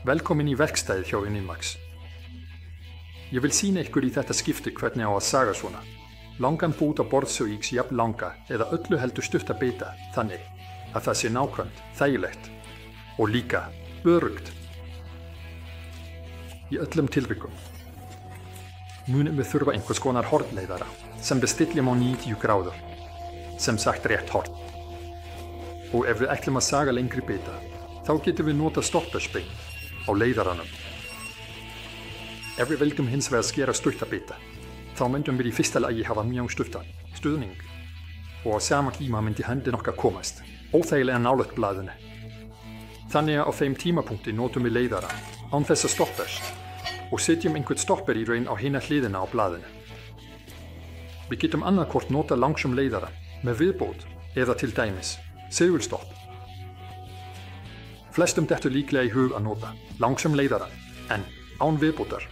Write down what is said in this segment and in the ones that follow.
Velkomin í verkstæðið hjá Unimax. Ég vil sýna ykkur í þetta skipti hvernig á að saga svona. Langan bút á borðsauíks jafn langa eða öllu heldur stutta bita þannig að það sé nákvæmt, þægilegt og líka öruggt. Í öllum tilvikum munum við þurfa einhvers konar hornleiðara sem við stillum á 90 gráður, sem sagt rétt horn. Og ef við ætlum að saga lengri bita, þá getum við notað stoppersbein á leiðaranum. Ef við vildum hins vegar skera stutta bita, þá myndum við í fyrsta lagi hafa mjög stuttan stuðning og á sama tíma myndi hendin okkar komast óþægilega nálægt blaðinu. Þannig að á þeim tímapunkti notum við leiðara án þessa stoppers og setjum einhvern stopper í raun á hina hliðina á blaðinu. Við getum annarkvort nota langsum leiðara með viðbót eða til dæmis segulstopp. Flestum dettur líklega í hug að nota langsum leiðara en án viðbótar.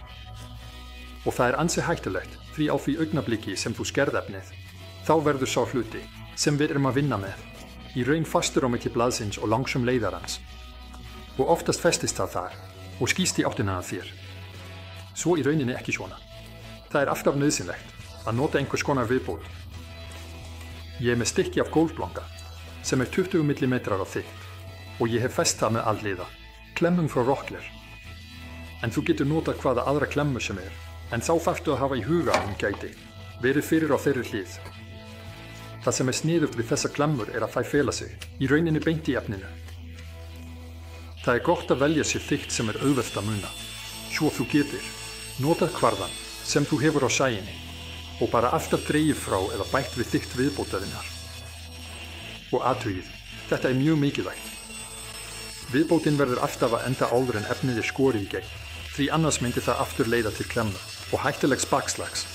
Og það ansi hættulegt því á því augnabliki sem þú skerð efnið, þá verður sá hluti sem við erum að vinna með í raun fastur á milli blaðsins og langsum leiðarans. Og oftast festist það þar og skýst í áttina að þér. Svo í rauninni ekki svona. Það alltaf nauðsynlegt að nota einhvers konar viðbót. Ég með stykki af gólfblanga sem 20 mm á þykkt og ég hef fest það með alliða, klemmum frá Rockler. En þú getur notað hvaða aðra klemmu sem en þá þarftu að hafa í huga að hún gæti verið fyrir á þeirri hlið. Það sem sniðugt við þessa klemmur að þær fela sig í rauninni beint í efninu. Það gott að velja sér þykkt sem auðvelt að muna, svo þú getur notað kvarðan sem þú hefur á sæginni og bara alltaf dregið frá eða bætt við þykkt viðbótarinnar. Og athugið, þetta mjög mikilvægt. Viðbótin verður alltaf að enda áður en efnið skorið í gegn, því annars myndi það aftur leiða til klemmu og hættulegs bakslags.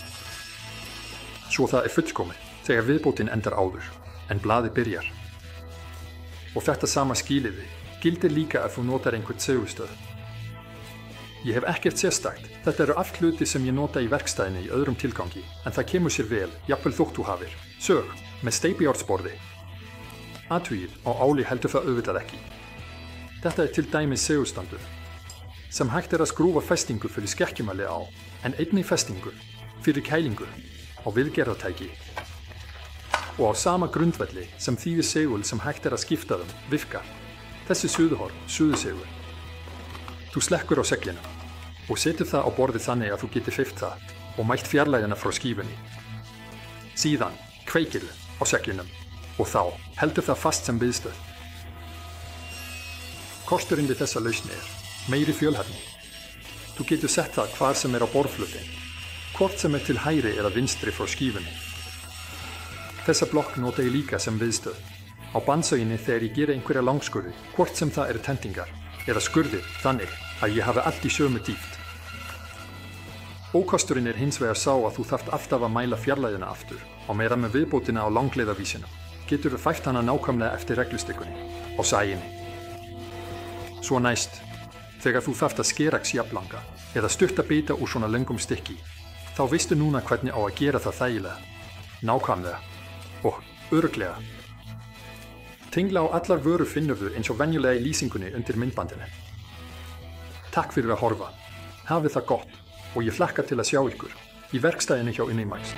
Svo það fullkomið þegar viðbótin endar áður en blaðið byrjar. Og þetta sama skilyrði gildir líka ef þú notar einhvern segulstöð. Ég hef ekkert sérstakt, þetta eru allt hluti sem ég nota í verkstæðinni í öðrum tilgangi, en það kemur sér vel, jafnvel þótt þú hafir sög með steypijárnsborði. Athugið á áli heldur það auðvitað ekki. Þetta til dæmis segulstandur, sem hægt að skrúfa festingu fyrir skekkjumæli á, en einnig festingu fyrir kælingu á viðgerðartæki. Og á sama grundvelli sem þýðir segul sem hægt að skipta virkar. Þessi suðuhorn, suðusegul. Þú slekkur á seglinu og setur það á borðið þannig að þú getur hreyft það og mælt fjarlægina frá skífunni. Síðan kveikir á seglinum og þá heldur það fast sem viðstöð. Kosturinn við þessa lausn meiri fjölhæfni. Þú getur sett það hvar sem á borðflutin, hvort sem til hægri eða vinstri frá skífunni. Þessa blokk nota ég líka sem viðstöð á bandsauginni þegar ég geri einhverja langskurði, hvort sem það tendingar eða skurðir þannig að ég hafi allt í sömu dýpt. Ókosturinn hins vegar sá að þú þarft alltaf að mæla fjarlægina aftur á meðan með viðbótina á langleiðavísinu. Getur þú fært hana nákvæmlega eftir reglustikkunni á sæginni. Svo næst, þegar þú þarft að skera jafnlanga eða stutta bita úr svona löngum stykki, þá veistu núna hvernig á að gera það þægilega, nákvæmlega og örugglega. Tengla á allar vörur finnur þú eins og venjulega í lýsingunni undir myndbandinu. Takk fyrir að horfa, hafið það gott og ég hlakka til að sjá ykkur í verkstæðinni hjá Unimax.